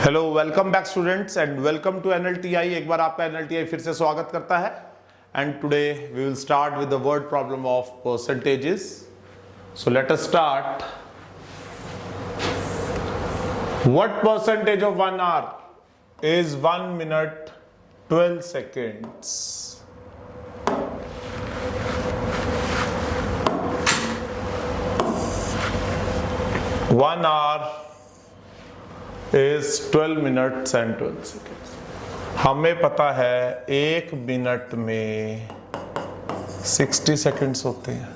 Hello welcome back students and welcome to NLTI. एक बार आपका एनएलटीआई फिर से स्वागत करता है and today we will start with the word problem of percentages. So let us start. What percentage of 1 hour is 1 minute 12 seconds? One hour is 12 minutes and 12 seconds. हमें पता है 1 मिनट में 60 सेकेंड्स होते हैं।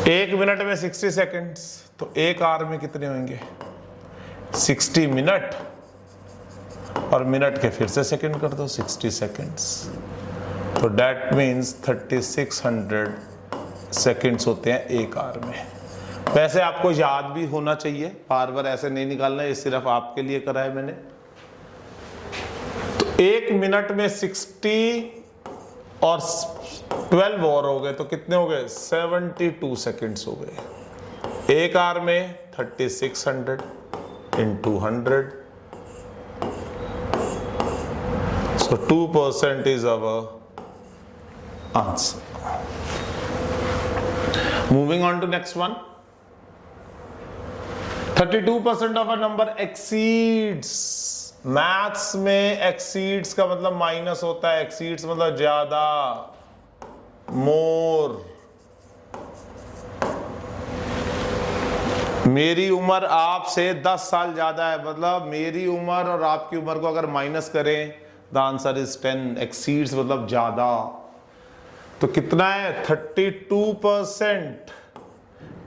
1 मिनट में 60 seconds, तो 1 our में कितने होंगे? 60 मिनट और मिनट के फिर से सेकेंड कर दो, 60 सेकेंड्स, तो डेट मीन्स 3600 सेकेंड्स होते हैं 1 आवर में। वैसे आपको याद भी होना चाहिए, बार बार ऐसे नहीं निकालना है, ये सिर्फ आपके लिए करा है मैंने। तो 1 मिनट में 60 और 12 और हो गए तो कितने हो गए? 72 सेकेंड्स हो गए। 1 आवर में 3600 into 100, so 2% is our answer. Moving on to next one. 32% of a number exceeds. Maths में exceeds का मतलब माइनस होता है, exceeds मतलब ज्यादा, मोर। मेरी उम्र आपसे 10 साल ज्यादा है, मतलब मेरी उम्र और आपकी उम्र को अगर माइनस करें द आंसर इज 10। exceeds मतलब ज्यादा, तो कितना है? 32%।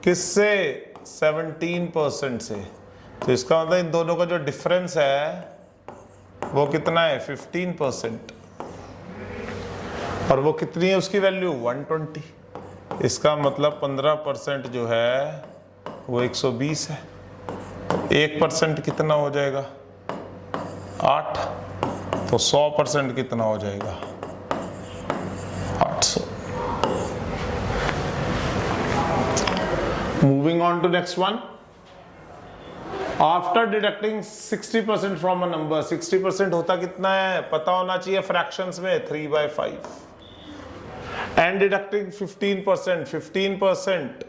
किससे? 17% से। तो इसका मतलब इन दोनों का जो डिफरेंस है वो कितना है? 15%। और वो कितनी है उसकी वैल्यू? 120। इसका मतलब 15% जो है वो 120 है। 1% कितना हो जाएगा? 8। तो 100% कितना हो जाएगा? 800। Moving on to next one. After deducting 60% from a number, 60% होता कितना है? पता होना चाहिए फ्रैक्शंस में, 3/5. And deducting 15%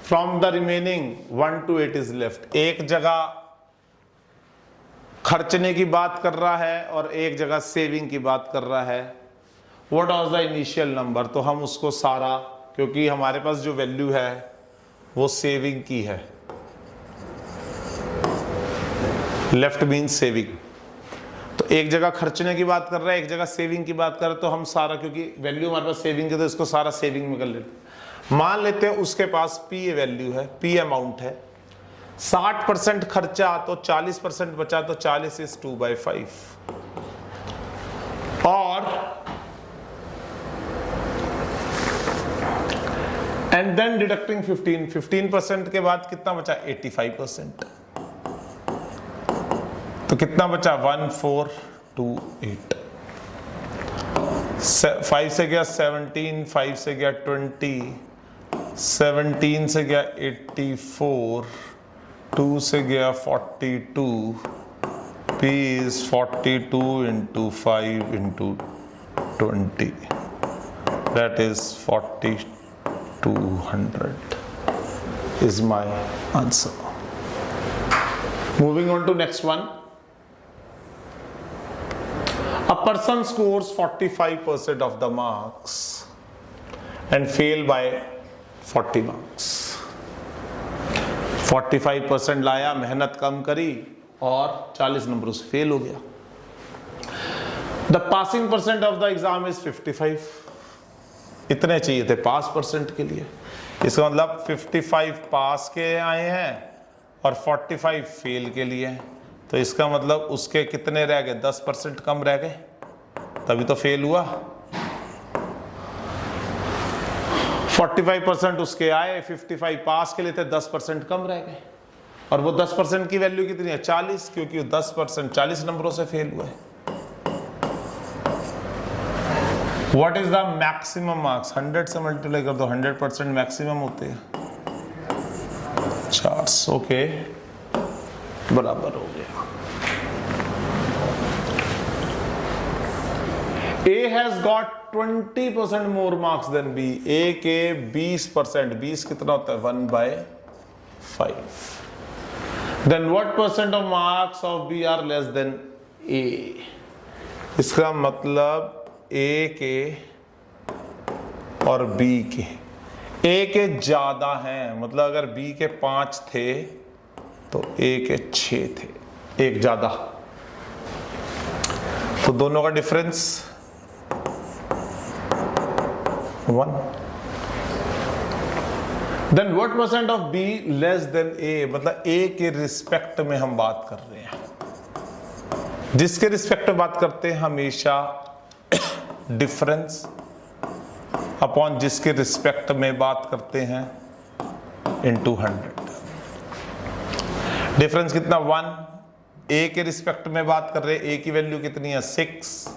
from the remaining 1 to 8 is left. एक जगह खर्चने की बात कर रहा है और एक जगह सेविंग की बात कर रहा है। What was the initial number? तो हम उसको सारा, क्योंकि हमारे पास जो वैल्यू है वो सेविंग की है, लेफ्ट मीन्स सेविंग। तो एक जगह खर्चने की बात कर रहा है, एक जगह सेविंग की बात कर रहा है, तो हम सारा, क्योंकि वैल्यू हमारे पास सेविंग की, तो इसको सारा सेविंग में कर लेते। मान लेते हैं उसके पास पी वैल्यू है, पी अमाउंट है, 60% खर्चा तो 40% बचा, तो 40 is 2/5। और एंड देन डिडक्टिंग 15% के बाद कितना बचा? 85%। तो कितना बचा? 1428। 5 से गया 17, 5 से गया 20, 17 से गया 84, 2 से गया 42, P is 42 into 5 into 20, that is 4200 is my answer. Moving on to next one. A person scores 45% of the marks and fail by 40 marks. 45% लाया, मेहनत कम करी और 40 नंबरों से फेल हो गया। The passing percent of the exam is 55. इतने चाहिए थे पास परसेंट के लिए। इसका मतलब 55 पास के आए हैं और 45 फेल के लिए। तो इसका मतलब उसके कितने रह गए? 10% कम रह गए, तभी तो फेल हुआ। 45% उसके आए, 55 पास के लिए थे, 10% कम रह गए। और वो 10% की वैल्यू कितनी है? 40, क्योंकि 10% 40 नंबरों से फेल हुआ है। What is the maximum marks? 100 से मल्टीप्लाई कर दो, 100% मैक्सिमम होते हैं। 400 के बराबर हो गया। A has got 20% more marks than B. A के 20%, 20 कितना होता है 1/5. Then what percent of marks of B are less than A? इसका मतलब A के और B के, A के ज्यादा हैं, मतलब अगर B के 5 थे तो A के 6 थे, एक ज्यादा, तो दोनों का difference 1. Then what percent of B less than A? मतलब A के रिस्पेक्ट में हम बात कर रहे हैं, जिसके रिस्पेक्ट में बात करते हैं हमेशा डिफरेंस अपॉन जिसके रिस्पेक्ट में बात करते हैं इनटू 100. डिफरेंस कितना 1. A के रिस्पेक्ट में बात कर रहे हैं, A की वैल्यू कितनी है 6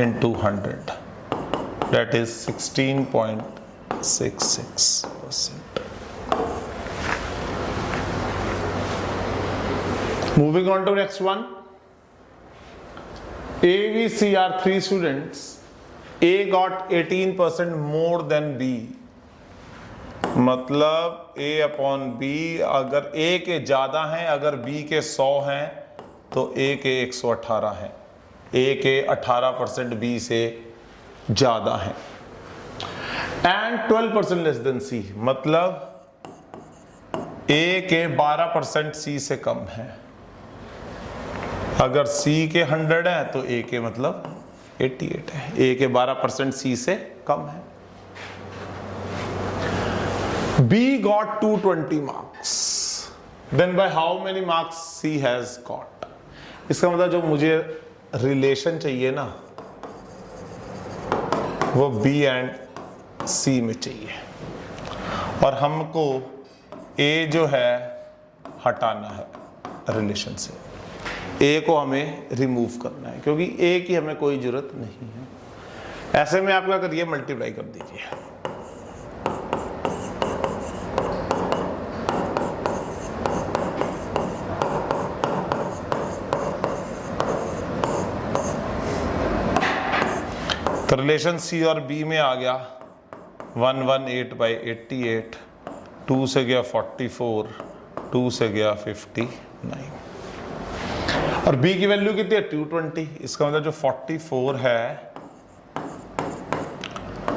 into 100, that is 16.66%. Moving on to next one. A, B, C are 3 students. A got 18% more than B. मतलब A अपॉन B, अगर A के ज्यादा हैं, अगर B के 100 हैं तो A के 118 हैं, A के 18% B से ज्यादा है। एंड 12% लेस देन C, मतलब A के 12% C से कम है। अगर C के 100 है तो A के मतलब 88 है, A के 12% C से कम है। B got 220 marks, then by how many marks C has got? इसका मतलब जो मुझे रिलेशन चाहिए ना वो B एंड C में चाहिए, और हमको A जो है हटाना है रिलेशन से, A को हमें रिमूव करना है क्योंकि A की हमें कोई जरूरत नहीं है। ऐसे में आप क्या करिए, मल्टीप्लाई कर दीजिए। तो रिलेशन C और B में आ गया 118/88, 2 से गया 44, 2 से गया 59, और B की वैल्यू कितनी है 220। इसका मतलब जो 44 है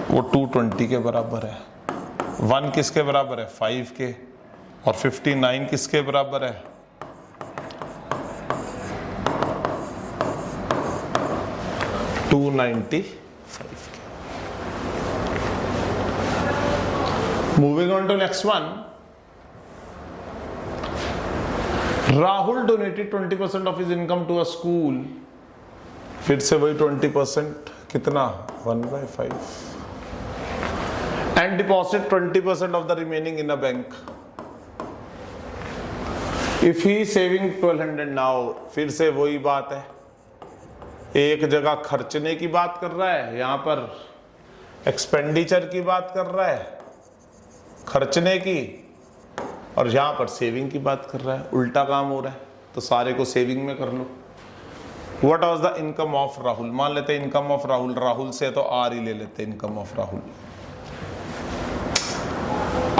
वो 220 के बराबर है। 1 किसके बराबर है 5 के, और 59 किसके बराबर है 295 के। Moving on to next one. Rahul donated 20% of his income to a school. फिर से वही 20%, कितना 1/5, and deposited 20% of the remaining in a bank. If he is saving 1200 now, फिर से वही बात है, एक जगह खर्चने की बात कर रहा है, यहां पर एक्सपेंडिचर की बात कर रहा है, खर्चने की, और यहां पर सेविंग की बात कर रहा है, उल्टा काम हो रहा है, तो सारे को सेविंग में कर लो। What was the income of Rahul, मान लेते हैं इनकम ऑफ राहुल, राहुल से तो आर ही ले लेते हैं इनकम ऑफ राहुल।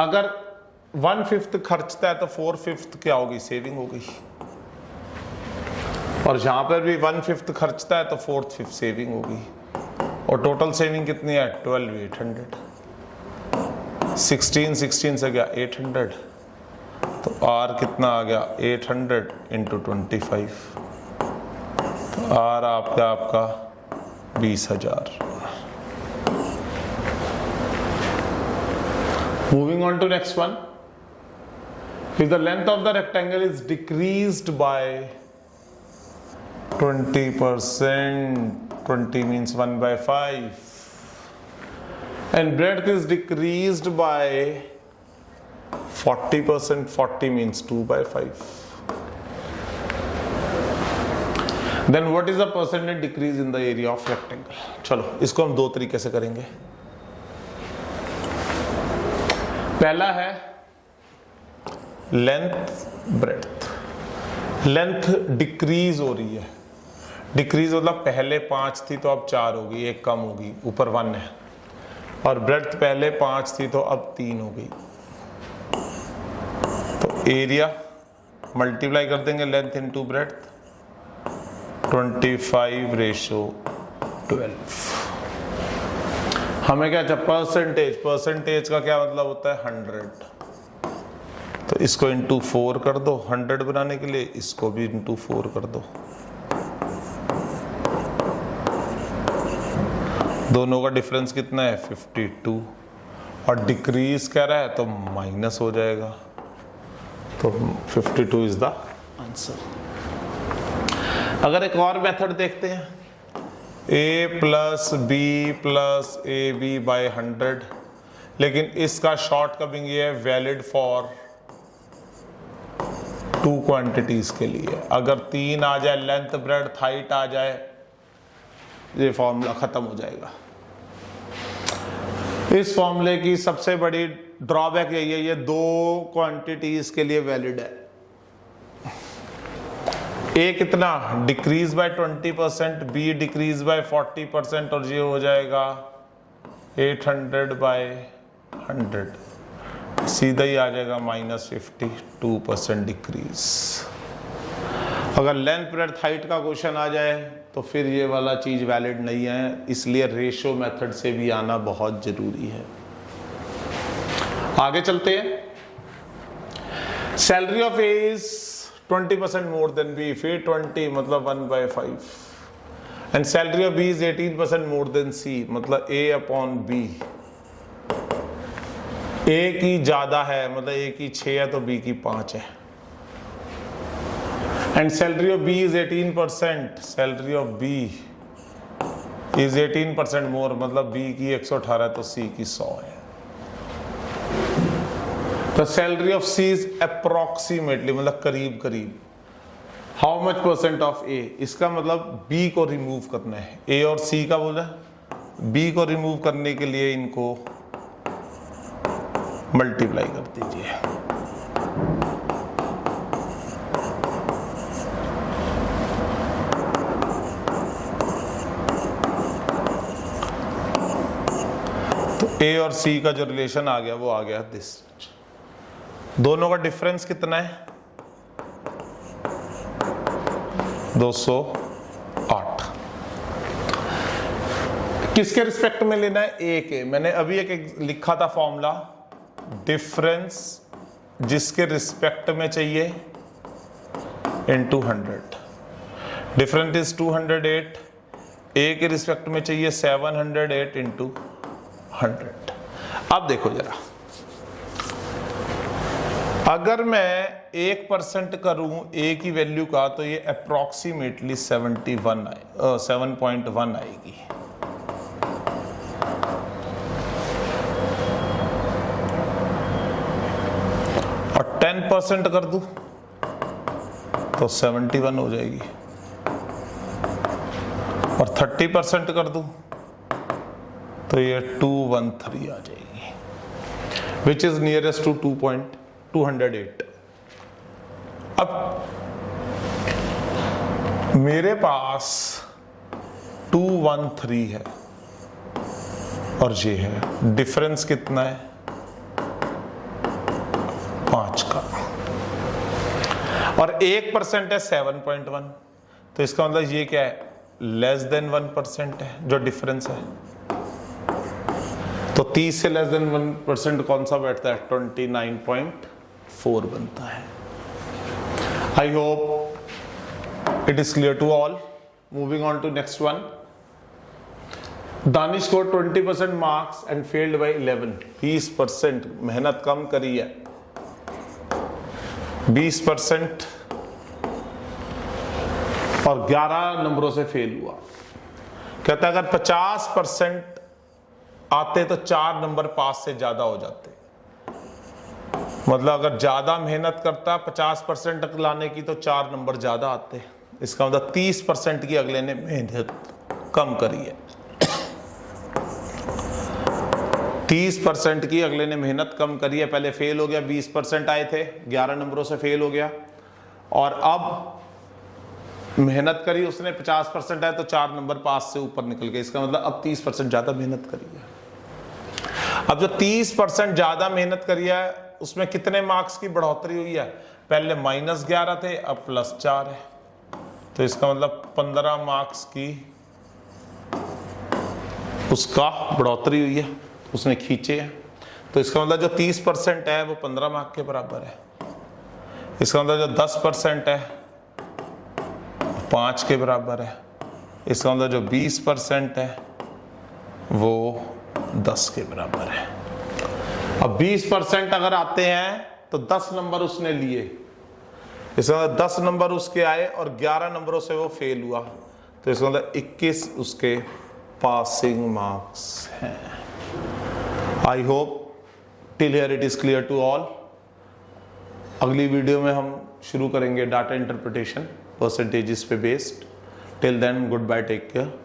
अगर 1/5 खर्चता है तो 4/5 क्या होगी, सेविंग हो गई, और यहां पर भी 1/5 खर्चता है तो 4/5 सेविंग होगी, और टोटल सेविंग कितनी है 12,800। 16 से गया 800, तो आर कितना आ गया 800 इंटू 25, तो आर आपका 20,000। Moving on to next one. If the length of the rectangle is decreased by 20%, 20 means 1/5, and breadth is decreased by 40%, 40 means 2/5. Then what is the percentage decrease in the area of rectangle? चलो इसको हम दो तरीके से करेंगे। पहला है length breadth, length decrease हो रही है, डिक्रीज मतलब पहले 5 थी तो अब 4 होगी, एक कम होगी, ऊपर 1 है, और ब्रेड्थ पहले 5 थी तो अब 3 हो गई। तो एरिया मल्टीप्लाई कर देंगे लेंथ इंटू ब्रेड्थ, 25:12। हमें क्या चाहिए? परसेंटेज। परसेंटेज का क्या मतलब होता है? 100। तो इसको इंटू 4 कर दो 100 बनाने के लिए, इसको भी इंटू 4 कर दो। दोनों का डिफरेंस कितना है? 52। और डिक्रीज कह रहा है तो माइनस हो जाएगा, तो 52 इज द आंसर। अगर एक और मेथड देखते हैं, a plus B plus A B by 100, लेकिन इसका शॉर्ट कमिंग ये है वैलिड फॉर 2 क्वांटिटीज के लिए। अगर 3 आ जाए, लेंथ ब्रेड्थ हाइट आ जाए, ये फॉर्मूला खत्म हो जाएगा। इस फॉर्मूले की सबसे बड़ी ड्रॉबैक यही है, ये 2 क्वांटिटीज के लिए वैलिड है। ए कितना? Decrease by 20%, be decrease by 40%, और ये हो जाएगा 800/100, सीधा ही आ जाएगा -52% डिक्रीज। अगर लेंथ ब्रेड्थ हाइट का क्वेश्चन आ जाए तो फिर ये वाला चीज वैलिड नहीं है, इसलिए रेशो मेथड से भी आना बहुत जरूरी है। आगे चलते हैं। Salary of A is 20% more than B, फिर 20 मतलब 1/5, and salary of B is 18% more than C, मतलब A अपॉन बी। ए की ज्यादा है, मतलब ए की 6 है तो बी की 5 है, and salary of B is 18%, salary of B is 18% more, मतलब बी की 118 है तो सी की 100 है। तो salary of C is approximately, मतलब करीब करीब। How much percent of A, इसका मतलब बी को रिमूव करना है। ए और सी का बोला, बी को रिमूव करने के लिए इनको मल्टीप्लाई कर दीजिए। तो ए और सी का जो रिलेशन आ गया वो आ गया दिस। दोनों का डिफरेंस कितना है? 208। किसके रिस्पेक्ट में लेना है? ए के। मैंने अभी एक लिखा था फॉर्मूला, डिफरेंस जिसके रिस्पेक्ट में चाहिए इनटू 100। डिफरेंस इज 208, ए के रिस्पेक्ट में चाहिए 708 इंटू 100। अब देखो जरा, अगर मैं 1% करूं ए की वैल्यू का तो ये अप्रोक्सीमेटली 7.1 आएगी। और 10% कर दूं तो 71 हो जाएगी, और 30% कर दूं तो ये 213 आ जाएगी, विच इज नियरेस्ट टू 208। अब मेरे पास 213 है और ये है, डिफरेंस कितना है? 5 का, और 1% है 7.1, तो इसका मतलब ये क्या है? लेस देन 1% है जो डिफरेंस है। तो 30 से लेस देन 1% कौन सा बैठता है? 29.4 बनता है। I hope it is clear to all. Moving on to next one. Danish score 20% marks and failed by 11। 20% मेहनत कम करी है, 20% और 11 नंबरों से फेल हुआ। कहता है अगर 50% आते तो 4 नंबर पास से ज्यादा हो जाते। मतलब अगर ज्यादा मेहनत करता 50% तक लाने की तो 4 नंबर ज्यादा आते। इसका मतलब 30% की अगले ने मेहनत कम करी है। 30% की, अगले ने मेहनत कम करी है, पहले फेल हो गया, 20% आए थे, 11 नंबरों से फेल हो गया, और अब मेहनत करी उसने, 50% आए तो 4 नंबर पास से ऊपर निकल गए। इसका मतलब अब 30% ज्यादा मेहनत करी है। अब जो 30% ज्यादा मेहनत करी है उसमें कितने मार्क्स की बढ़ोतरी हुई है? पहले -11 थे, अब +4 है, तो इसका मतलब 15 मार्क्स की उसका बढ़ोतरी हुई है, उसने खींचे हैं। तो इसका मतलब जो 30% है वो 15 मार्क के बराबर है। इसका मतलब जो 10% है 5 के बराबर है। इसका मतलब जो 20% है वो 10 के बराबर है। अब 20% अगर आते हैं तो 10 नंबर उसने लिए, इसका मतलब 10 नंबर उसके आए और 11 नंबरों से वो फेल हुआ, तो इसका मतलब 21 उसके पासिंग मार्क्स हैं। I hope till here it is clear to all. अगली वीडियो में हम शुरू करेंगे डाटा इंटरप्रिटेशन परसेंटेजेस पे based. Till then goodbye, take care.